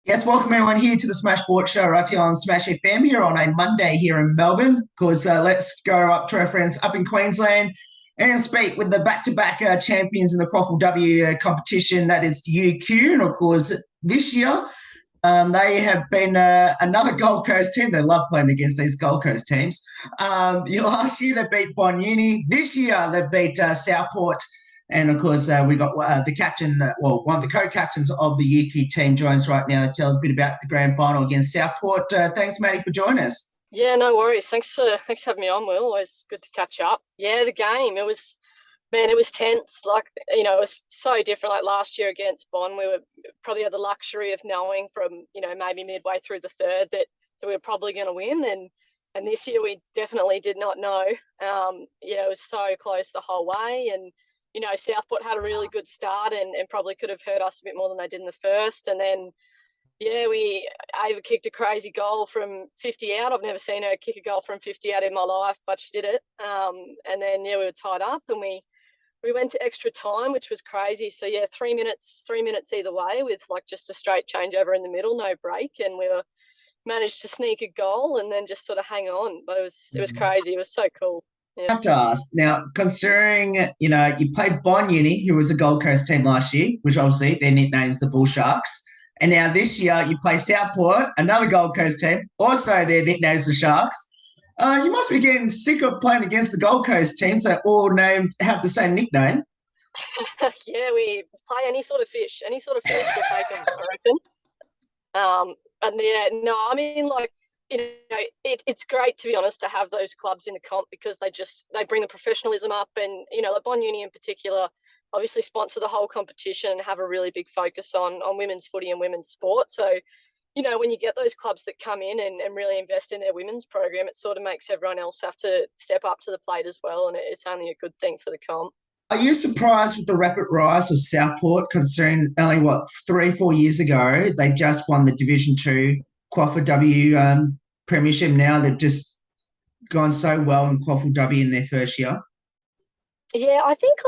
Yes, welcome everyone here to the Smash Sport Show right here on Smash FM here on a Monday here in Melbourne. Because let's go up to our friends up in Queensland and speak with the back-to-back champions in the QAFLW competition, that is UQ. And of course, this year they have been another Gold Coast team. They love playing against these Gold Coast teams. Last year they beat Bon Uni. This year they beat Southport. And of course, we got the captain, one of the co-captains of the UQ team joins right now to tell us a bit about the grand final against Southport. Thanks, Maddie, for joining us. Yeah, no worries. Thanks for having me on, Will. Always good to catch up. Yeah, the game, it was tense. Like, it was so different. Like last year against Bonn, we were probably had the luxury of knowing from, maybe midway through the third that we were probably going to win. And this year we definitely did not know. It was so close the whole way. And, Southport had a really good start and probably could have hurt us a bit more than they did in the first. And then, yeah, Ava kicked a crazy goal from 50 out. I've never seen her kick a goal from 50 out in my life, but she did it. And then, we were tied up and we went to extra time, which was crazy. So, yeah, 3 minutes either way with like just a straight changeover in the middle, no break. And we managed to sneak a goal and then just sort of hang on. But it was crazy. It was so cool. I have to ask now, considering you played Bon Uni, who was a Gold Coast team last year, which obviously their nickname is the Bull Sharks, and now this year you play Southport, another Gold Coast team, also their nickname is the Sharks. You must be getting sick of playing against the Gold Coast teams that all have the same nickname. Yeah, we play any sort of fish we'll take them, I reckon. And yeah, no, I mean, like, it's great, to be honest, to have those clubs in the comp because they bring the professionalism up, and like Bon Uni in particular obviously sponsor the whole competition and have a really big focus on women's footy and women's sport. So when you get those clubs that come in and really invest in their women's program, it sort of makes everyone else have to step up to the plate as well, and it's only a good thing for the comp. Are you surprised with the rapid rise of Southport, considering only 3-4 years ago they just won the Division 2 QAFLW Premiership? Now they've just gone so well in QAFLW in their first year. Yeah, I think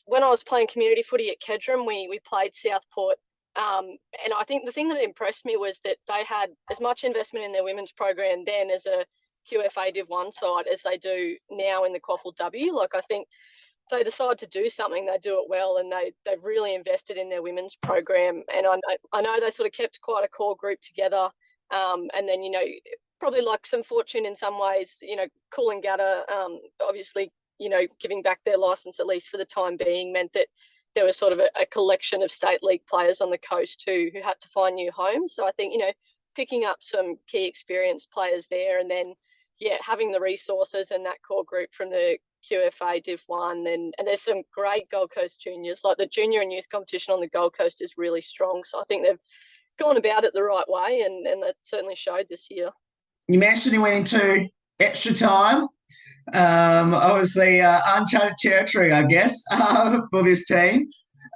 when I was playing community footy at Kedron, we played Southport, and I think the thing that impressed me was that they had as much investment in their women's program then as a QFA Div 1 side as they do now in the QAFLW. Like, I think if they decide to do something, they do it well, and they've really invested in their women's program. And I know they sort of kept quite a core group together, and then probably like some fortune in some ways. Coolangatta, obviously, giving back their license at least for the time being meant that there was sort of a collection of state league players on the coast too who had to find new homes. So I think picking up some key experienced players there, and then having the resources and that core group from the QFA Div 1, and there's some great Gold Coast juniors. Like the junior and youth competition on the Gold Coast is really strong. So I think they've gone about it the right way, and that certainly showed this year. You mentioned he went into extra time. Obviously, uncharted territory, I guess, for this team.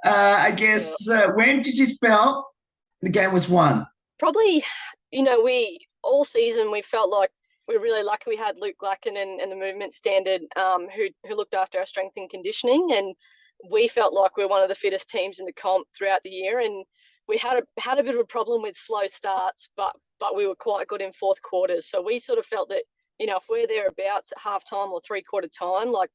I guess, when did you felt the game was won? Probably, we all season we felt like we were really lucky we had Luke Glacken and the movement standard, who looked after our strength and conditioning, and we felt like we were one of the fittest teams in the comp throughout the year, and we had a bit of a problem with slow starts, but we were quite good in fourth quarters. So we sort of felt that if we're thereabouts at halftime or three-quarter time, like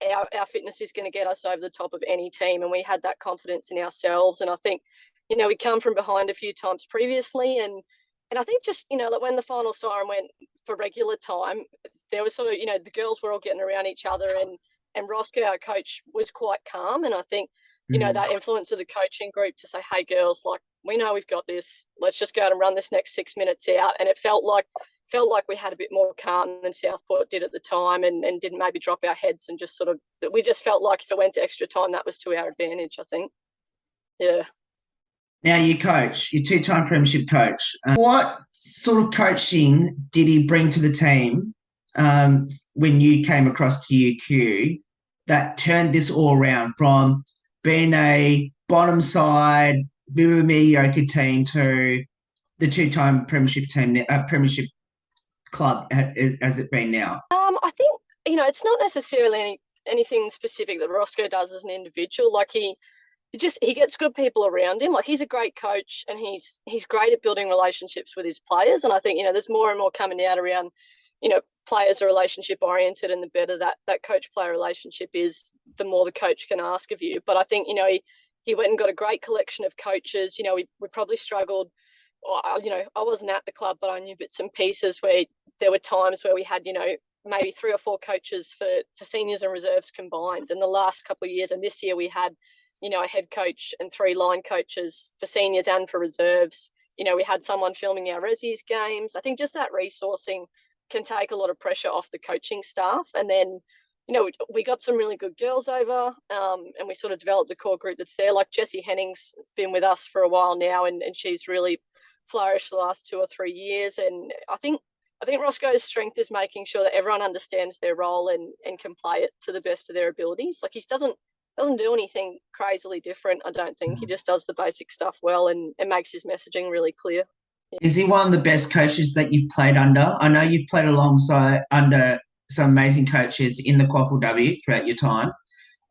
our fitness is going to get us over the top of any team, and we had that confidence in ourselves. And I think we come from behind a few times previously, and I think just like when the final siren went for regular time, there was sort of the girls were all getting around each other, and Roscoe, our coach, was quite calm. And I think that influence of the coaching group to say, hey girls, like, we know we've got this, let's just go out and run this next 6 minutes out. And it felt like we had a bit more calm than Southport did at the time, and didn't maybe drop our heads, and just sort of, we just felt like if it went to extra time, that was to our advantage, I think. Yeah. Now you coach, you're two-time premiership coach. What sort of coaching did he bring to the team when you came across to UQ that turned this all around from being a bottom side, bit of a mediocre team to the two-time premiership team, premiership club as it been now? I think it's not necessarily anything specific that Roscoe does as an individual. Like he gets good people around him. Like, he's a great coach, and he's great at building relationships with his players. And I think, there's more and more coming out around, players are relationship oriented, and the better that coach player relationship is, the more the coach can ask of you. But I think, he went and got a great collection of coaches. We probably struggled. I wasn't at the club, but I knew bits and pieces where there were times where we had, maybe 3 or 4 coaches for seniors and reserves combined. And the last couple of years, and this year we had, a head coach and 3 line coaches for seniors and for reserves. We had someone filming our Resi's games. I think just that resourcing can take a lot of pressure off the coaching staff. And then, we got some really good girls over, and we sort of developed the core group that's there. Like Jessie Henning's been with us for a while now, and she's really flourished the last 2 or 3 years. And I think Roscoe's strength is making sure that everyone understands their role and can play it to the best of their abilities. Like, he doesn't do anything crazily different, I don't think. He just does the basic stuff well, and makes his messaging really clear. Yeah. Is he one of the best coaches that you've played under? I know you've played alongside under some amazing coaches in the QAFLW throughout your time.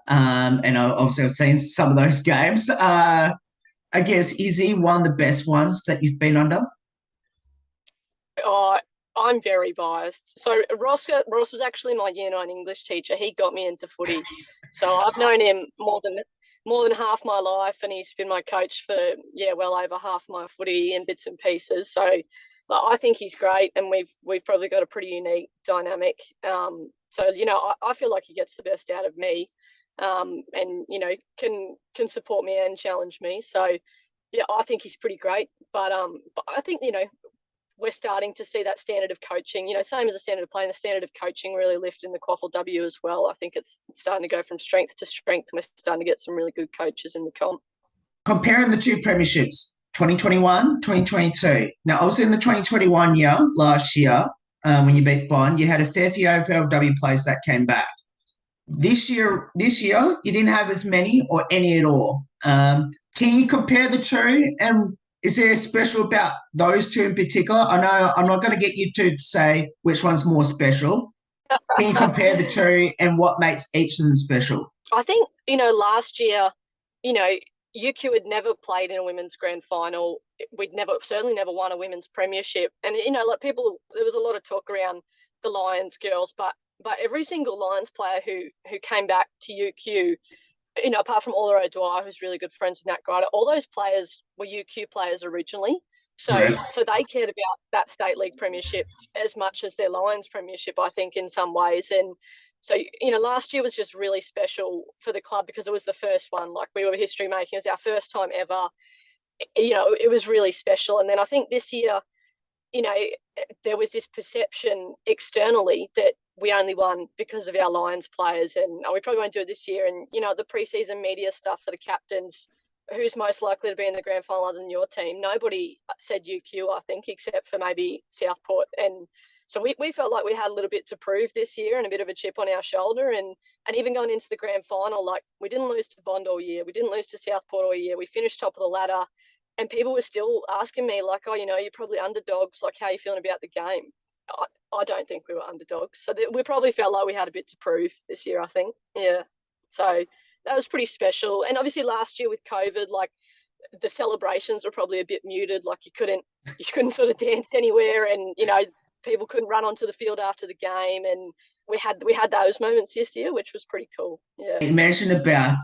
And obviously I've seen some of those games. I guess, is he one of the best ones that you've been under? I'm very biased. So Ross was actually my year 9 English teacher. He got me into footy. So I've known him more than half my life, and he's been my coach for, well over half my footy in bits and pieces. So I think he's great, and we've probably got a pretty unique dynamic. So I feel like he gets the best out of me, and can support me and challenge me. So yeah, I think he's pretty great. But I think we're starting to see that standard of coaching, same as the standard of playing, the standard of coaching really lift in the QAFLW as well. I think it's starting to go from strength to strength, and we're starting to get some really good coaches in the comp. Comparing the 2 premierships, 2021, 2022. Now, obviously in the 2021 year, last year, when you beat Bond, you had a fair few AFLW players that came back. This year, you didn't have as many or any at all. Can you compare the 2, and is there special about those 2 in particular? I know I'm not going to get you to say which one's more special. Can you compare the 2 and what makes each of them special? I think, last year, UQ had never played in a women's grand final. We'd certainly never won a women's premiership. And, there was a lot of talk around the Lions girls, but every single Lions player who came back to UQ, apart from Ola O'Dwyer, who's really good friends with Nat Grider, all those players were UQ players originally. So they cared about that state league premiership as much as their Lions premiership, I think, in some ways. And so, last year was just really special for the club because it was the first one. Like, we were history making. It was our first time ever. It was really special. And then I think this year, there was this perception externally that we only won because of our Lions players, and we probably won't do it this year. And, the preseason media stuff for the captains, who's most likely to be in the grand final other than your team? Nobody said UQ, I think, except for maybe Southport. And so we felt like we had a little bit to prove this year and a bit of a chip on our shoulder. And even going into the grand final, like, we didn't lose to Bond all year. We didn't lose to Southport all year. We finished top of the ladder. And people were still asking me, like, oh, you're probably underdogs. Like, how are you feeling about the game? I don't think we were underdogs. So we probably felt like we had a bit to prove this year, I think. Yeah. So that was pretty special. And obviously last year with COVID, like, the celebrations were probably a bit muted. Like, you couldn't sort of dance anywhere, and, people couldn't run onto the field after the game. And we had those moments this year, which was pretty cool. Yeah. You mentioned about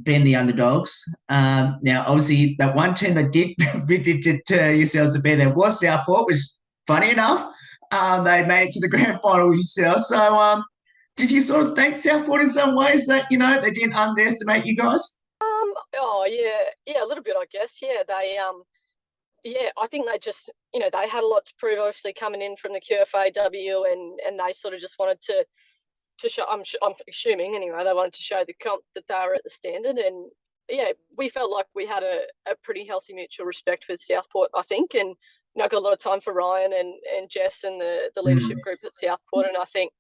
being the underdogs. Now, obviously, that one team that did predict yourselves to be there was Southport, which, funny enough, they made it to the grand final with yourselves. So, did you sort of thank Southport in some ways that, they didn't underestimate you guys? Oh, yeah, a little bit, I guess. Yeah, they I think they just, they had a lot to prove, obviously, coming in from the QAFLW, and they sort of just wanted to show, I'm assuming anyway, they wanted to show the comp that they were at the standard. And yeah, we felt like we had a pretty healthy mutual respect with Southport, I think. And got a lot of time for Ryan and Jess and the leadership group at Southport. And I think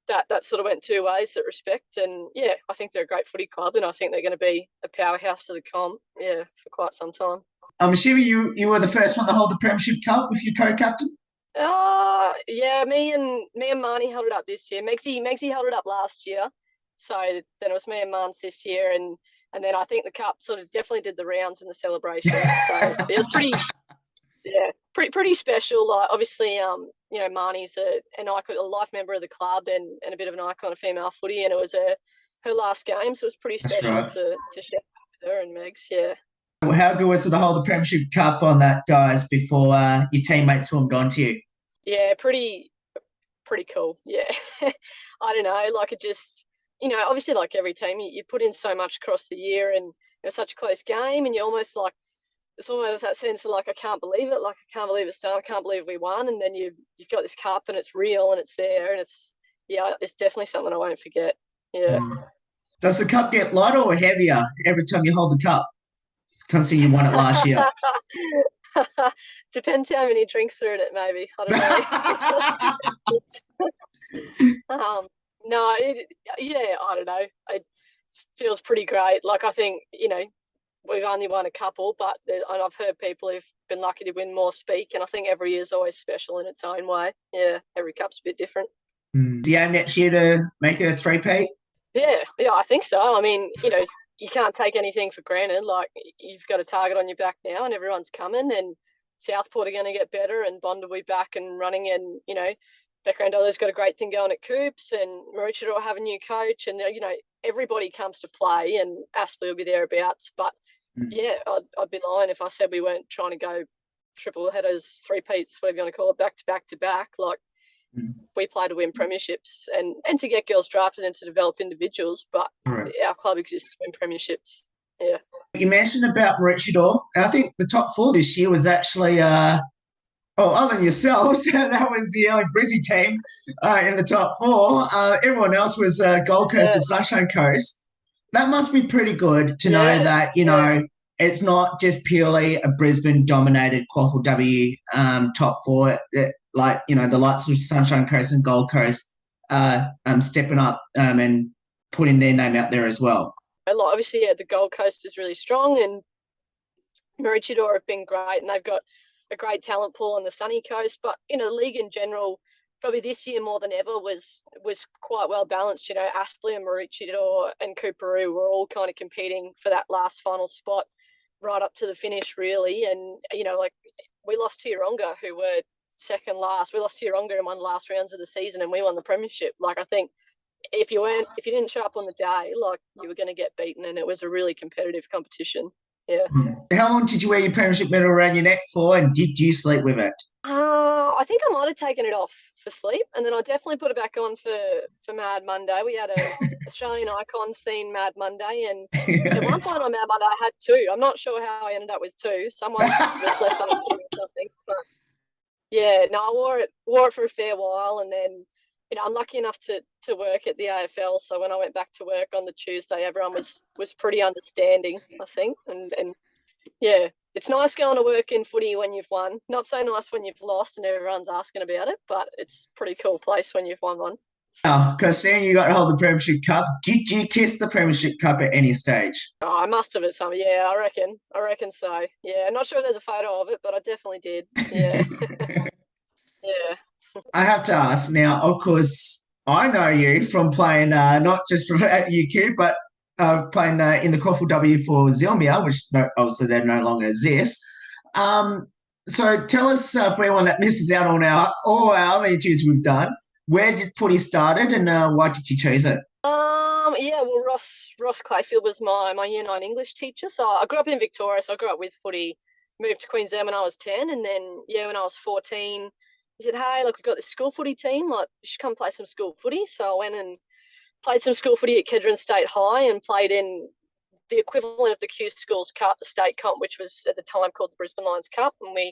that sort of went 2 ways, that respect. And yeah, I think they're a great footy club, and I think they're going to be a powerhouse to the comp, for quite some time. I'm assuming you were the first one to hold the Premiership Cup with your co-captain? Yeah, me and Marnie held it up this year. Megsy held it up last year. So then it was me and Mans this year. And And then I think the cup sort of definitely did the rounds in the celebration. So it was pretty special. Like obviously, you know, Marnie's an icon, a life member of the club, and a bit of an icon of female footy. And it was her last game, so it was pretty That's special right. to share with her and Megs. Yeah. How good was it to hold the Premiership Cup on that, guys, before your teammates swarmed onto you? Yeah, pretty cool. Yeah. I don't know, like it just, you know, obviously like every team, you put in so much across the year, and it's such a close game, and you almost like, it's almost that sense of like, I can't believe it. Like, I can't believe it's done. I can't believe we won. And then you've got this cup and it's real and it's there. And it's definitely something I won't forget. Yeah. Does the cup get lighter or heavier every time you hold the cup? Considering you won it last year. Depends how many drinks are in it, maybe. I don't know. No, yeah, I don't know. It feels pretty great. Like, I think, you know, we've only won a couple, but and I've heard people who've been lucky to win more speak, and I think every year is always special in its own way. Yeah, every cup's a bit different. Do you aim next year to make it a three-peat? Yeah, I think so. I mean, you know, you can't take anything for granted. Like, you've got a target on your back now, and everyone's coming, and Southport are going to get better, and Bond will be back and running, and, you know, Becca and Dollar's got a great thing going at Coops, and Maroochydore will have a new coach, and, you know, everybody comes to play, and Aspley will be thereabouts. But yeah, I'd be lying if I said we weren't trying to go triple headers, three-peats, whatever you want to call it, back to back to back. Like, we play to win premierships and to get girls drafted and to develop individuals, but our club exists to win premierships. Yeah. You mentioned about Maroochydore. I think the top four this year was actually, other than yourselves, that was the only Brizzy team in the top four. Everyone else was Gold Coast and Sunshine Coast. That must be pretty good to know that, you know, it's not just purely a Brisbane-dominated QAFLW top four. Like, you know, the likes of Sunshine Coast and Gold Coast stepping up and putting their name out there as well. Obviously, yeah, the Gold Coast is really strong, and Maroochydore have been great, and they've got a great talent pool on the sunny coast. But, you know, the league in general, probably this year more than ever, was quite well balanced. You know, Aspley and Maroochydore and Coorparoo were all kind of competing for that last final spot right up to the finish, really. And, you know, like, we lost to Yeronga, who were second last. We lost to Yeronga in one of the last rounds of the season, and we won the premiership. Like, I think if you didn't show up on the day, like, you were going to get beaten, and it was a really competitive competition. Yeah. How long did you wear your premiership medal around your neck for, and did you sleep with it? I think I might have taken it off for sleep, and then I definitely put it back on for Mad Monday. We had a Australian Icons themed Mad Monday, and at one point on Mad Monday I had two. I'm not sure how I ended up with two. Someone was left on two or something. But yeah, no, I wore it for a fair while, and then, you know, I'm lucky enough to work at the AFL. So when I went back to work on the Tuesday, everyone was pretty understanding, I think, and yeah, it's nice going to work in footy when you've won. Not so nice when you've lost and everyone's asking about it, but it's a pretty cool place when you've won one. Now, because seeing you got to hold the Premiership Cup, did you kiss the Premiership Cup at any stage? Oh, I must have at some. Yeah, I reckon so. Yeah, not sure if there's a photo of it, but I definitely did. Yeah. Yeah. I have to ask now, of course, I know you from playing not just at UQ, but playing in the QAFLW for Zilmia, which obviously they no longer exist. So tell us, for anyone that misses out on all our other interviews we've done, where did footy started, and why did you choose it? Yeah, well, Ross Clayfield was my Year 9 English teacher. So I grew up in Victoria, so I grew up with footy. Moved to Queensland when I was 10, and then, yeah, when I was 14, he said, hey, look, we've got this school footy team. Like, you should come play some school footy. So I went and played some school footy at Kedron State High, and played in the equivalent of the Q Schools Cup, the state comp, which was at the time called the Brisbane Lions Cup, and we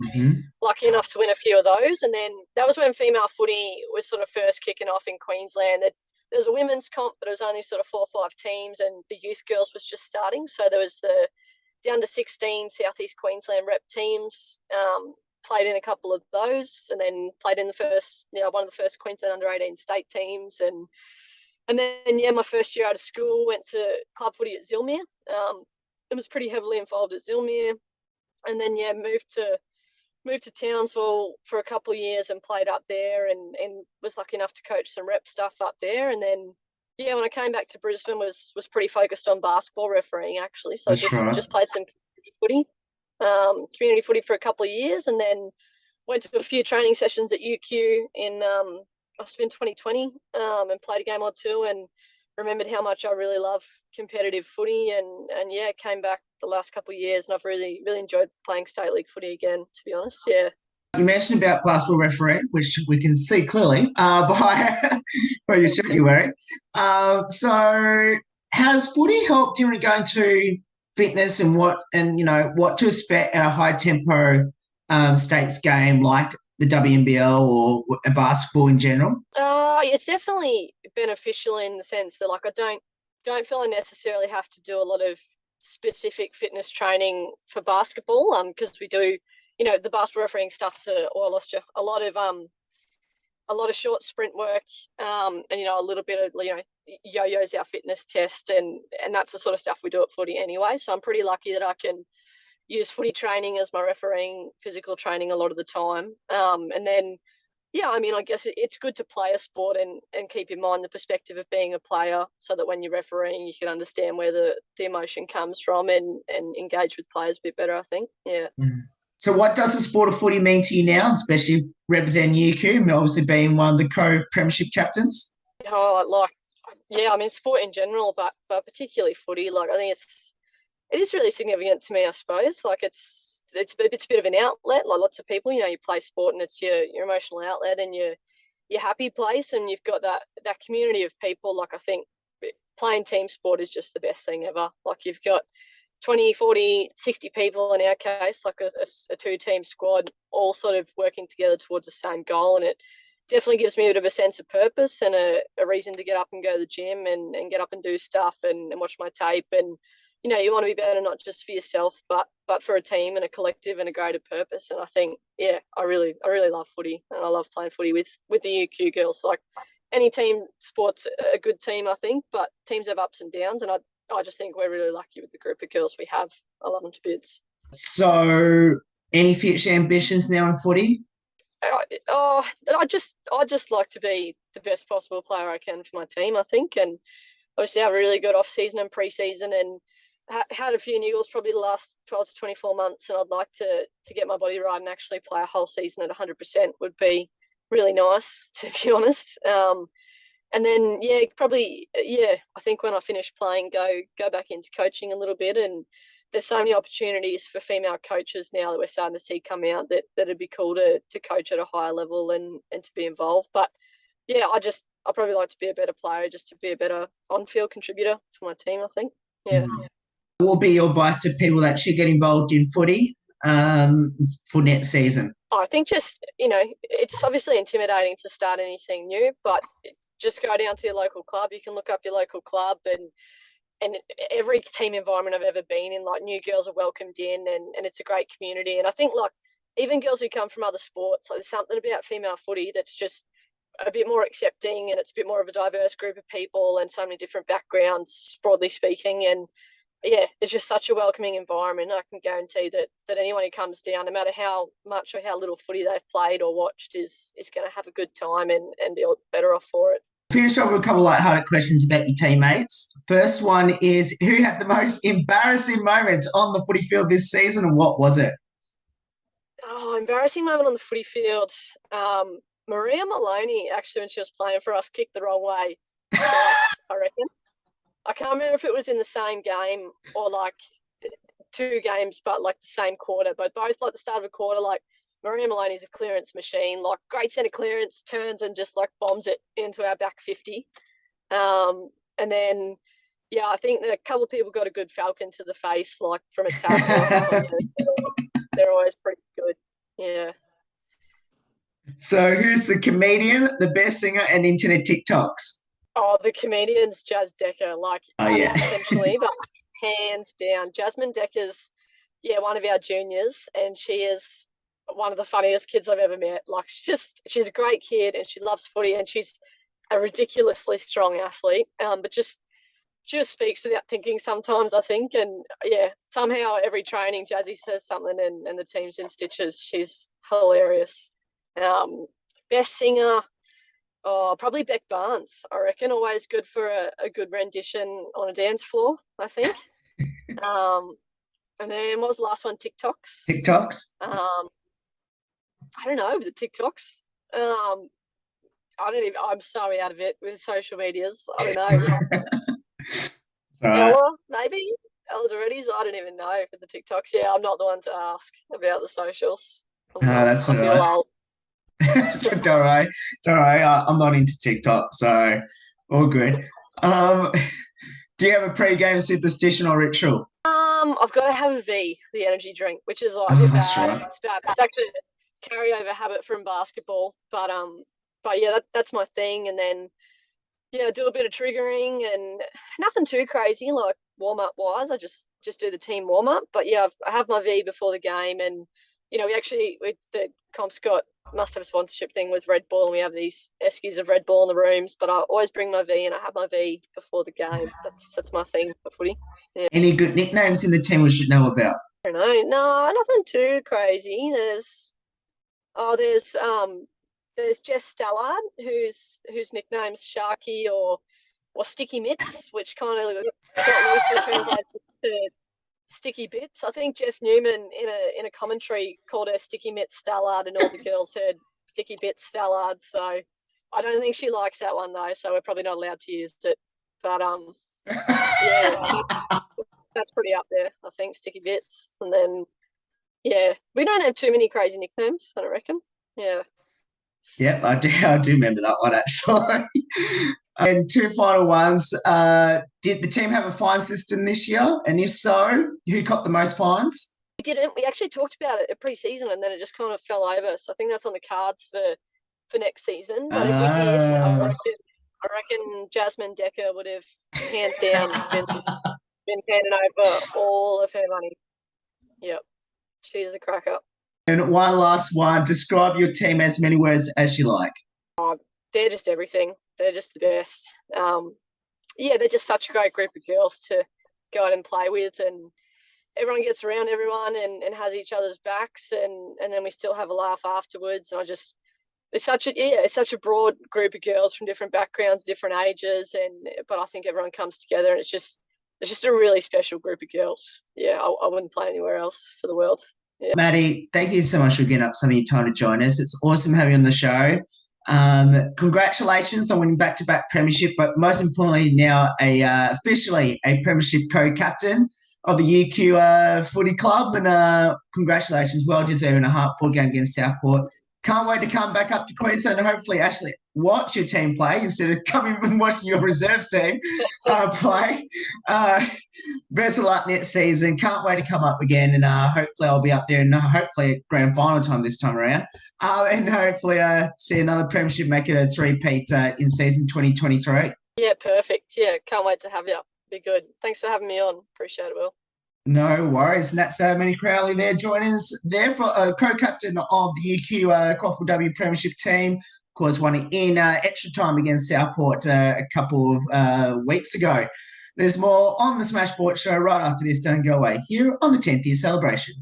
lucky enough to win a few of those. And then that was when female footy was sort of first kicking off in Queensland. There was a women's comp, but it was only sort of 4 or 5 teams, and the youth girls was just starting. So there was the under 16 Southeast Queensland rep teams. Played in a couple of those, and then played in the first, one of the first Queensland under 18 state teams, and then, yeah, my first year out of school, went to club footy at Zilmere. It was pretty heavily involved at Zilmere, and then, yeah, moved to Townsville for a couple of years and played up there, and was lucky enough to coach some rep stuff up there, and then, when I came back to Brisbane was pretty focused on basketball refereeing actually. So That's right. just played some community footy for a couple of years, and then went to a few training sessions at UQ in must have been 2020, and played a game or two, and remembered how much I really love competitive footy, and came back the last couple of years, and I've really enjoyed playing state league footy again, to be honest. Yeah. You mentioned about basketball refereeing, which we can see clearly by your shirt you're wearing. So has footy helped you in going to fitness and what to expect at a high tempo states game like the WNBL or basketball in general? It's definitely beneficial in the sense that like I don't feel I necessarily have to do a lot of specific fitness training for basketball, because we do, the basketball refereeing stuff's a lot of short sprint work, and a little bit of yo-yo's our fitness test, and that's the sort of stuff we do at footy anyway. So I'm pretty lucky that I can use footy training as my refereeing physical training a lot of the time, and then I guess it's good to play a sport and keep in mind the perspective of being a player, so that when you're refereeing, you can understand where the emotion comes from and engage with players a bit better, I think. Yeah. So what does the sport of footy mean to you now, especially representing UQ, obviously being one of the co-premiership captains? Sport in general, but particularly footy. Like, I think it is really significant to me, I suppose. Like, it's a bit of an outlet. Like, lots of people, you play sport and it's your emotional outlet and your happy place, and you've got that community of people. Like, I think playing team sport is just the best thing ever. Like, you've got 20, 40, 60 people in our case, like a two-team squad, all sort of working together towards the same goal. And it definitely gives me a bit of a sense of purpose and a reason to get up and go to the gym and get up and do stuff and watch my tape. And, you want to be better, not just for yourself, but for a team and a collective and a greater purpose. And I think, I really love footy, and I love playing footy with the UQ girls. Like, any team sport's a good team, I think, but teams have ups and downs, and I just think we're really lucky with the group of girls we have. I love them to bits. So, any future ambitions now in footy? I just like to be the best possible player I can for my team, I think, and obviously have a really good off season and pre-season, and had a few niggles probably the last 12 to 24 months, and I'd like to get my body right and actually play a whole season at 100% would be really nice, to be honest. And then, I think when I finish playing, go back into coaching a little bit. And there's so many opportunities for female coaches now that we're starting to see come out that'd be cool to coach at a higher level and to be involved. But I probably like to be a better player, just to be a better on-field contributor for my team, I think. Yeah. What will be your advice to people that should get involved in footy for next season? I think just, it's obviously intimidating to start anything new, but just go down to your local club. You can look up your local club, and every team environment I've ever been in, like, new girls are welcomed in, and it's a great community. And I think, like, even girls who come from other sports, like, there's something about female footy that's just a bit more accepting, and it's a bit more of a diverse group of people and so many different backgrounds, broadly speaking. And it's just such a welcoming environment. I can guarantee that anyone who comes down, no matter how much or how little footy they've played or watched, is going to have a good time and be better off for it. Finish off with a couple of lighthearted questions about your teammates. First one is, who had the most embarrassing moments on the footy field this season, and what was it? Oh, embarrassing moment on the footy field. Maria Maloney, actually, when she was playing for us, kicked the wrong way twice, I reckon. I can't remember if it was in the same game or like two games, but like the same quarter. But both, like, the start of a quarter, like, Maria Maloney's a clearance machine, like, great centre clearance, turns and just like bombs it into our back 50. And then, I think that a couple of people got a good falcon to the face, like, from a tackle. They're always pretty good. Yeah. So who's the comedian, the best singer, and internet TikToks? Oh, the comedian's Jazz Decker, like, essentially, but hands down. Jasmine Decker's, one of our juniors, and she is one of the funniest kids I've ever met. Like, she's a great kid, and she loves footy, and she's a ridiculously strong athlete, but just speaks without thinking sometimes, I think. And somehow every training Jazzy says something and the team's in stitches. She's hilarious. Best singer, Oh, probably Beck Barnes, I reckon. Always good for a good rendition on a dance floor, I think. And then what was the last one? TikToks. TikToks? I don't know, the TikToks. I don't even. I'm so out of it with social medias. I don't know. Ella, maybe Ella's. I don't even know for the TikToks. Yeah, I'm not the one to ask about the socials. That's I feel old. Don't worry. Don't worry. I'm not into TikTok, so all good. Do you have a pre-game superstition or ritual? I've got to have a V, the energy drink, which is like That's bad. right. It's bad. It's actually a carryover habit from basketball, but yeah, that's my thing. And then yeah, do a bit of triggering and nothing too crazy like warm up wise. I just do the team warm up. But yeah, I have my V before the game, and the comp's got must have a sponsorship thing with Red Bull, and we have these eskies of Red Bull in the rooms. But I always bring my V, and I have my V before the game. That's my thing for footy. Yeah. Any good nicknames in the team we should know about? I don't know. No, nothing too crazy. There's Jess Stallard, whose nickname's Sharky or Sticky Mitts, which kind of got loosely translated to Sticky Bits. I think Jeff Newman in a commentary called her Sticky Mitts Stallard, and all the girls heard Sticky Bits Stallard. So I don't think she likes that one though. So we're probably not allowed to use it. But yeah, that's pretty up there. I think Sticky Bits, and then yeah, we don't have too many crazy nicknames. I don't reckon. Yeah. Yep, I do remember that one actually. And two final ones. Did the team have a fine system this year? And if so, who got the most fines? We didn't. We actually talked about it at pre-season, and then it just kind of fell over. So I think that's on the cards for next season. But if we did, I reckon Jasmine Decker would have hands down been handing over all of her money. Yep, she's a cracker. And one last one. Describe your team as many words as you like. They're just everything. They're just the best. Yeah, they're just such a great group of girls to go out and play with, and everyone gets around everyone and has each other's backs, and then we still have a laugh afterwards. And it's such a broad group of girls from different backgrounds, different ages, but I think everyone comes together, and it's just a really special group of girls. Yeah, I wouldn't play anywhere else for the world. Yeah. Madi, thank you so much for getting up some of your time to join us. It's awesome having you on the show. Congratulations on winning back-to-back premiership, but most importantly now officially a premiership co-captain of the UQ Footy Club, and congratulations, well deserved in a hard-fought game against Southport. Can't wait to come back up to Queensland and hopefully actually watch your team play instead of coming and watching your reserves team play. Best of luck next season. Can't wait to come up again, and hopefully I'll be up there, and hopefully at grand final time this time around, and hopefully see another premiership make it a three-peat in season 2023. Yeah, perfect. Yeah, can't wait to have you. Be good. Thanks for having me on. Appreciate it, Will. No worries. And that's Manny Crowley there joining us there for co-captain of the UQ QAFLW Premiership team. Of course, won it in extra time against Southport a couple of weeks ago. There's more on the Smashboard show right after this. Don't go away here on the 10th year celebration.